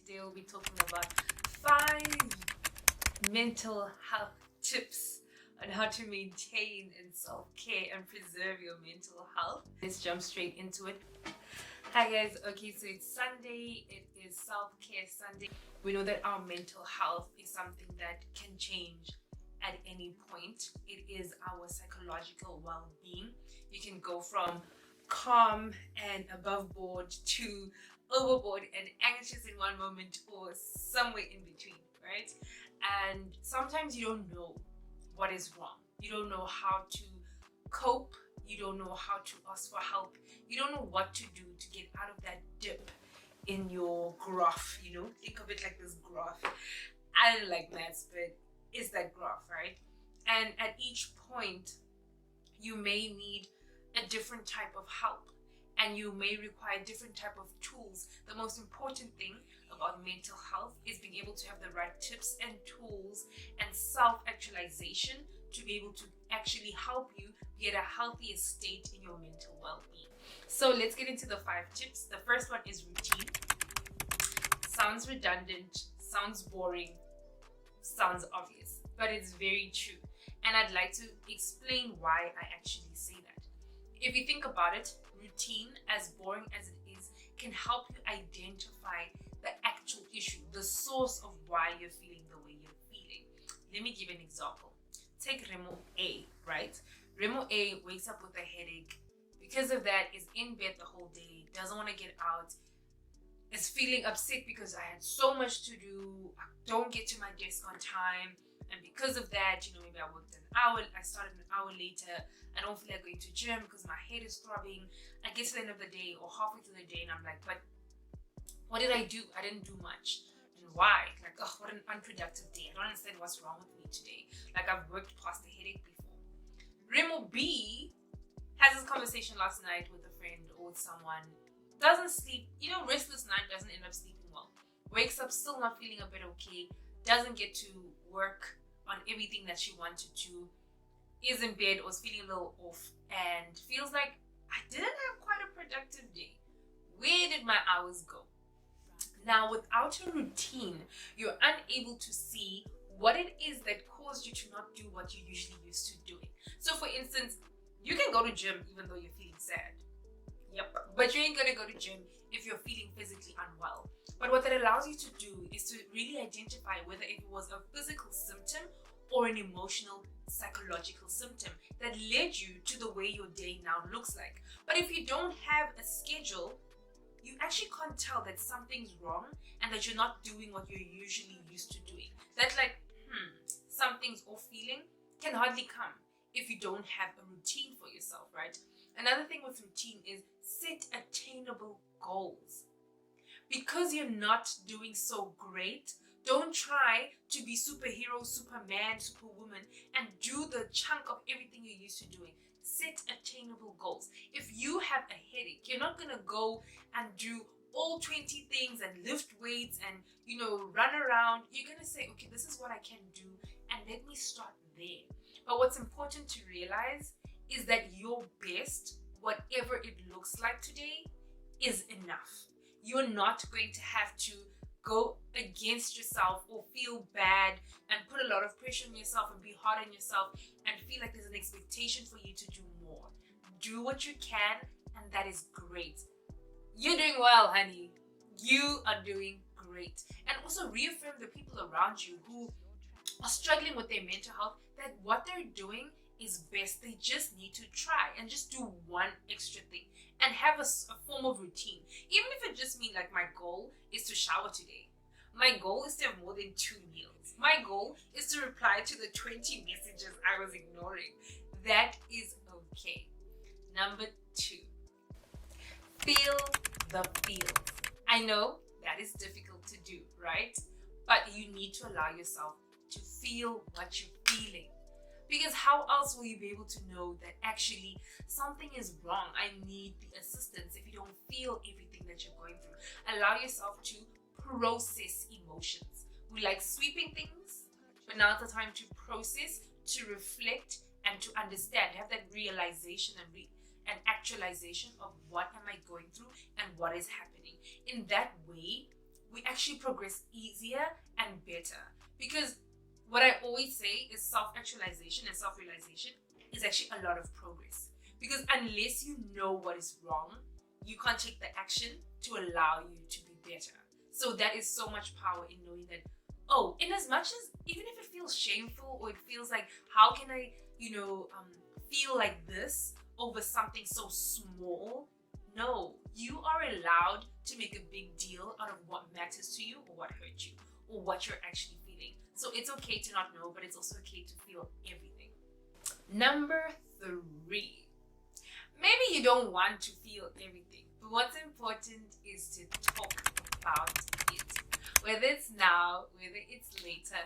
Today we'll be talking about 5 mental health tips on how to maintain and self-care and preserve your mental health. Let's jump straight into it. Hi guys, okay, so it's Sunday, it is self-care Sunday. We know that our mental health is something that can change at any point. It is our psychological well-being. You can go from calm and above board to overboard and anxious in one moment or somewhere in between, right? And sometimes you don't know what is wrong. You don't know how to cope. You don't know how to ask for help. You don't know what to do to get out of that dip in your graph, Think of it like this graph. I don't like maths, but it's that graph, right? And at each point, you may need a different type of help and you may require different type of tools. The most important thing about mental health is being able to have the right tips and tools and self-actualization to be able to actually help you get a healthier state in your mental well-being. So let's get into the 5 tips. The first one is routine. Sounds redundant, sounds boring, sounds obvious, but it's very true. And I'd like to explain why I actually say that. If you think about it, routine, as boring as it is, can help you identify the actual issue, the source of why you're feeling the way you're feeling. Let me give an example. Take Remo A, right? Remo A wakes up with a headache. Because of that, is in bed the whole day, doesn't want to get out, is feeling upset because I had so much to do, I don't get to my desk on time, and because of that, maybe I worked an hour, I started an hour later, I don't feel like going to gym because my head is throbbing. I get to the end of the day or halfway through the day and I'm like, but what did I do? I didn't do much. And why? Like, oh, what an unproductive day. I don't understand what's wrong with me today. Like, I've worked past the headache before. Remo B has this conversation last night with a friend or with someone, doesn't sleep, restless night, doesn't end up sleeping well. Wakes up still not feeling a bit okay, doesn't get to work on everything that she wanted to, is in bed or is feeling a little off and feels like, I didn't have quite a productive day. Where did my hours go? Now, without a routine, you're unable to see what it is that caused you to not do what you usually used to doing. So for instance, you can go to gym even though you're feeling sad. Yep. But you ain't gonna go to gym if you're feeling physically unwell. But what that allows you to do is to really identify whether it was a physical symptom or an emotional, psychological symptom that led you to the way your day now looks like. But if you don't have a schedule, you actually can't tell that something's wrong and that you're not doing what you're usually used to doing. That's like, something's off feeling can hardly come if you don't have a routine for yourself, right? Another thing with routine is set attainable goals. Because you're not doing so great, don't try to be superhero, superman, superwoman and do the chunk of everything you're used to doing. Set attainable goals. If you have a headache, you're not going to go and do all 20 things and lift weights and, run around. You're going to say, okay, this is what I can do and let me start there. But what's important to realize is that your best, whatever it looks like today, is enough. You're not going to have to go against yourself or feel bad and put a lot of pressure on yourself and be hard on yourself and feel like there's an expectation for you to do more. Do what you can, and that is great. You're doing well, honey. You are doing great. And also reaffirm the people around you who are struggling with their mental health that what they're doing is best. They just need to try and just do one extra thing and have a form of routine. Even if it just means like my goal is to shower today. My goal is to have more than 2 meals. My goal is to reply to the 20 messages I was ignoring. That is okay. Number 2, feel the feels. I know that is difficult to do, right? But you need to allow yourself to feel what you're feeling. Because how else will you be able to know that actually something is wrong? I need the assistance if you don't feel everything that you're going through. Allow yourself to process emotions. We like sweeping things, but now it's the time to process, to reflect, and to understand. Have that realization and actualization of what am I going through and what is happening. In that way, we actually progress easier and better. Because what I always say is self-actualization and self-realization is actually a lot of progress. Because unless you know what is wrong, you can't take the action to allow you to be better. So that is so much power in knowing that, oh, in as much as, even if it feels shameful or it feels like, how can I, feel like this over something so small? No, you are allowed to make a big deal out of what matters to you or what hurt you or what you're actually feeling. So it's okay to not know, but it's also okay to feel everything. Number 3, maybe you don't want to feel everything, but what's important is to talk about it. Whether it's now, whether it's later,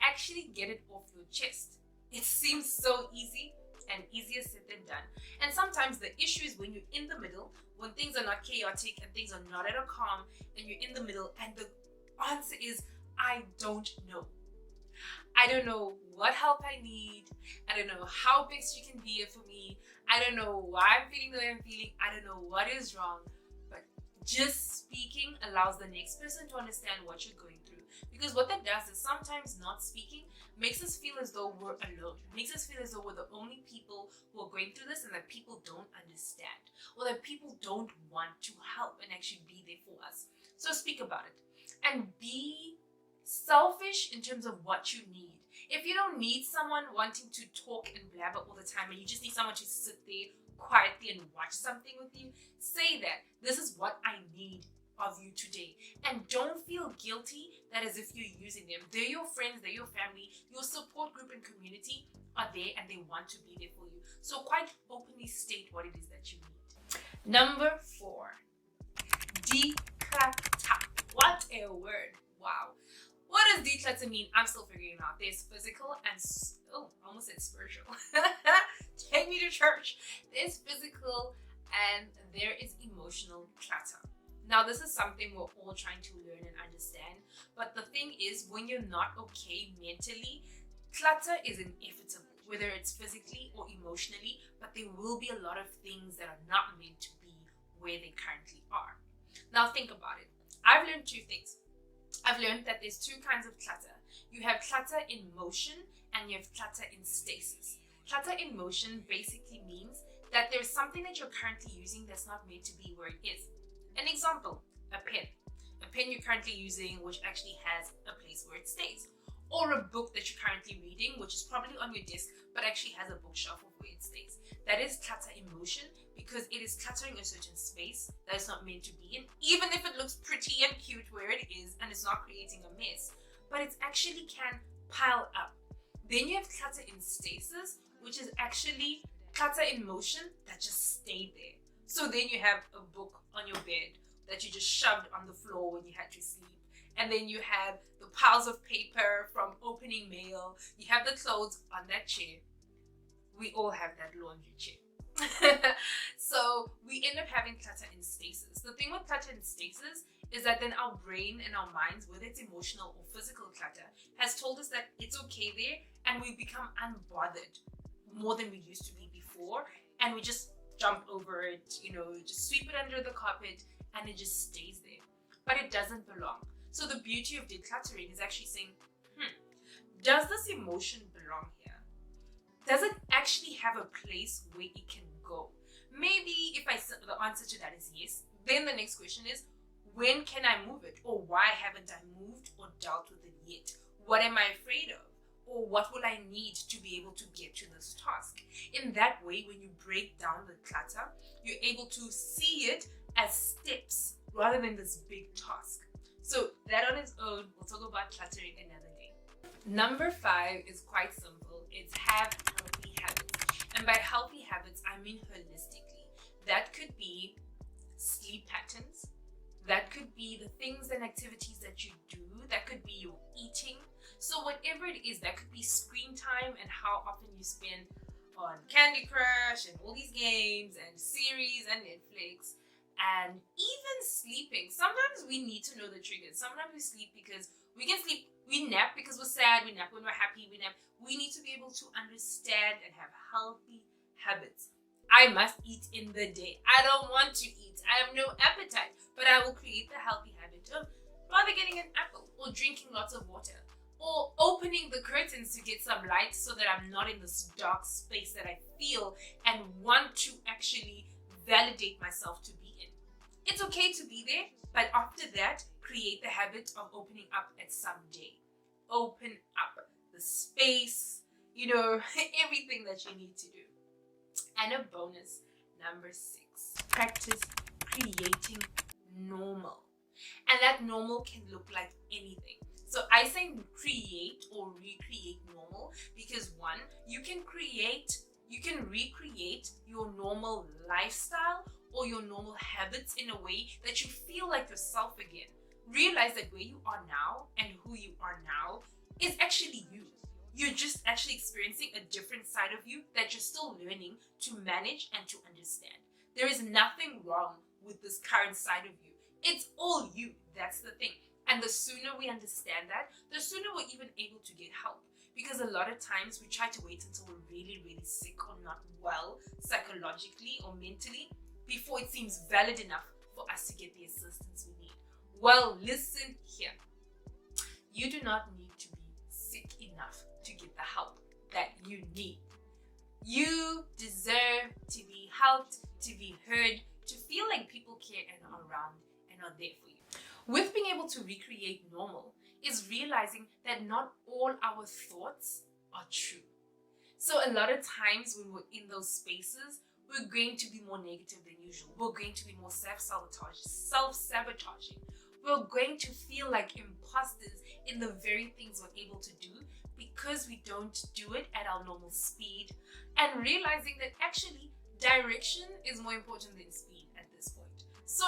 actually get it off your chest. It seems so easy and easier said than done. And sometimes the issue is when you're in the middle, when things are not chaotic and things are not at a calm, and you're in the middle and the answer is, I don't know. I don't know what help I need. I don't know how best you can be here for me. I don't know why I'm feeling the way I'm feeling. I don't know what is wrong. But just speaking allows the next person to understand what you're going through. Because what that does is sometimes not speaking makes us feel as though we're alone. Makes us feel as though we're the only people who are going through this and that people don't understand. Or that people don't want to help and actually be there for us. So speak about it. And be selfish in terms of what you need. If you don't need someone wanting to talk and blabber all the time and you just need someone to sit there quietly and watch something with you, say that this is what I need of you today. And don't feel guilty that as if you're using them. They're your friends, they're your family, your support group and community are there and they want to be there for you. So quite openly state what it is that you need. Number 4, declutter. What a word. Wow. What does declutter mean? I'm still figuring it out. There's physical and, almost said spiritual. Take me to church. There's physical and there is emotional clutter. Now, this is something we're all trying to learn and understand. But the thing is, when you're not okay mentally, clutter is inevitable, whether it's physically or emotionally, but there will be a lot of things that are not meant to be where they currently are. Now, think about it. I've learned 2 things. I've learned that there's 2 kinds of clutter. You have clutter in motion and you have clutter in stasis. Clutter in motion basically means that there's something that you're currently using that's not meant to be where it is. An example, a pen. A pen you're currently using which actually has a place where it stays. Or a book that you're currently reading which is probably on your desk but actually has a bookshelf of where it stays. That is clutter in motion because it is cluttering a certain space that is not meant to be in, even if it looks pretty and cute where it is and it's not creating a mess, but it actually can pile up. Then you have clutter in stasis, which is actually clutter in motion that just stayed there. So then you have a book on your bed that you just shoved on the floor when you had to sleep. And then you have the piles of paper from opening mail. You have the clothes on that chair. We all have that laundry chair. So we end up having clutter in stasis. The thing with clutter in stasis is that then our brain and our minds, whether it's emotional or physical clutter, has told us that it's okay there and we become unbothered more than we used to be before. And we just jump over it, just sweep it under the carpet and it just stays there. But it doesn't belong. So the beauty of decluttering is actually saying, does this emotion belong here? Does it actually have a place where it can go? Maybe if the answer to that is yes, then the next question is, when can I move it? Or why haven't I moved or dealt with it yet? What am I afraid of? Or what will I need to be able to get to this task? In that way, when you break down the clutter, you're able to see it as steps rather than this big task. So that on its own, we'll talk about cluttering another day. Number 5 is quite simple. It's have healthy habits. And by healthy habits, I mean holistically. That could be sleep patterns. That could be the things and activities that you do. That could be your eating. So whatever it is, that could be screen time and how often you spend on Candy Crush and all these games and series and Netflix. And even sleeping. Sometimes we need to know the triggers. Sometimes we sleep because we can sleep. We nap because we're sad. We nap when we're happy. We nap. We need to be able to understand and have healthy habits. I must eat in the day. I don't want to eat. I have no appetite. But I will create the healthy habit of rather getting an apple or drinking lots of water or opening the curtains to get some light so that I'm not in this dark space that I feel and want to actually validate myself to be in. It's okay to be there, but after that, create the habit of opening up at some day. Open up the space, everything that you need to do. And a bonus, number 6, practice creating normal. And that normal can look like anything. So I say create or recreate normal because 1, you can recreate your normal lifestyle or your normal habits in a way that you feel like yourself again. Realize that where you are now and who you are now is actually you. You're just actually experiencing a different side of you that you're still learning to manage and to understand. There is nothing wrong with this current side of you. It's all you. That's the thing. And the sooner we understand that, the sooner we're even able to get help. Because a lot of times we try to wait until we're really, really sick or not well psychologically or mentally before it seems valid enough for us to get the assistance we need. Well, listen here. You do not need to be sick enough to get the help that you need. You deserve to be helped, to be heard, to feel like people care and are around and are there for you. With being able to recreate normal is realizing that not all our thoughts are true. So a lot of times when we're in those spaces, we're going to be more negative than usual. We're going to be more self-sabotaging. We're going to feel like imposters in the very things we're able to do because we don't do it at our normal speed, and realizing that actually direction is more important than speed at this point. So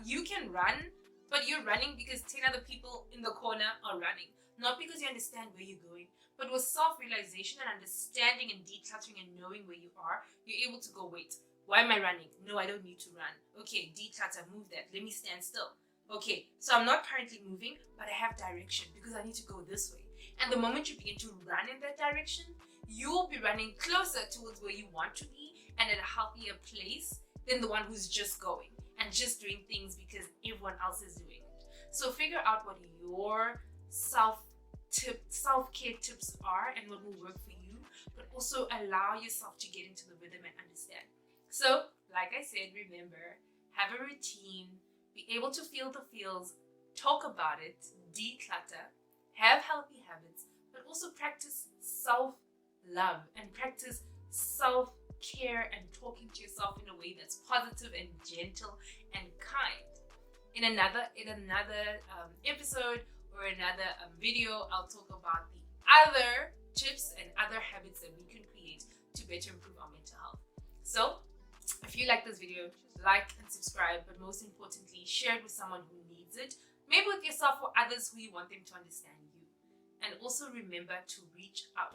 you can run, but you're running because 10 other people in the corner are running, not because you understand where you're going. But with self-realization and understanding and decluttering and knowing where you are, you're able to go, wait, why am I running? No, I don't need to run. Okay, declutter, move that. Let me stand still. Okay, so I'm not currently moving, but I have direction because I need to go this way. And the moment you begin to run in that direction, you will be running closer towards where you want to be and at a healthier place than the one who's just going and just doing things because everyone else is doing it. So figure out what your self-care tips are and what will work for you, but also allow yourself to get into the rhythm and understand. So, like I said, remember, have a routine, be able to feel the feels, talk about it, declutter, have healthy habits, but also practice self-love and practice self-care and talking to yourself in a way that's positive and gentle and kind. In another episode or another video, I'll talk about the other tips and other habits that we can create to better improve our mental health. So, if you like this video, like and subscribe, but most importantly, share it with someone who needs it, maybe with yourself or others who you want them to understand you. And also remember to reach out.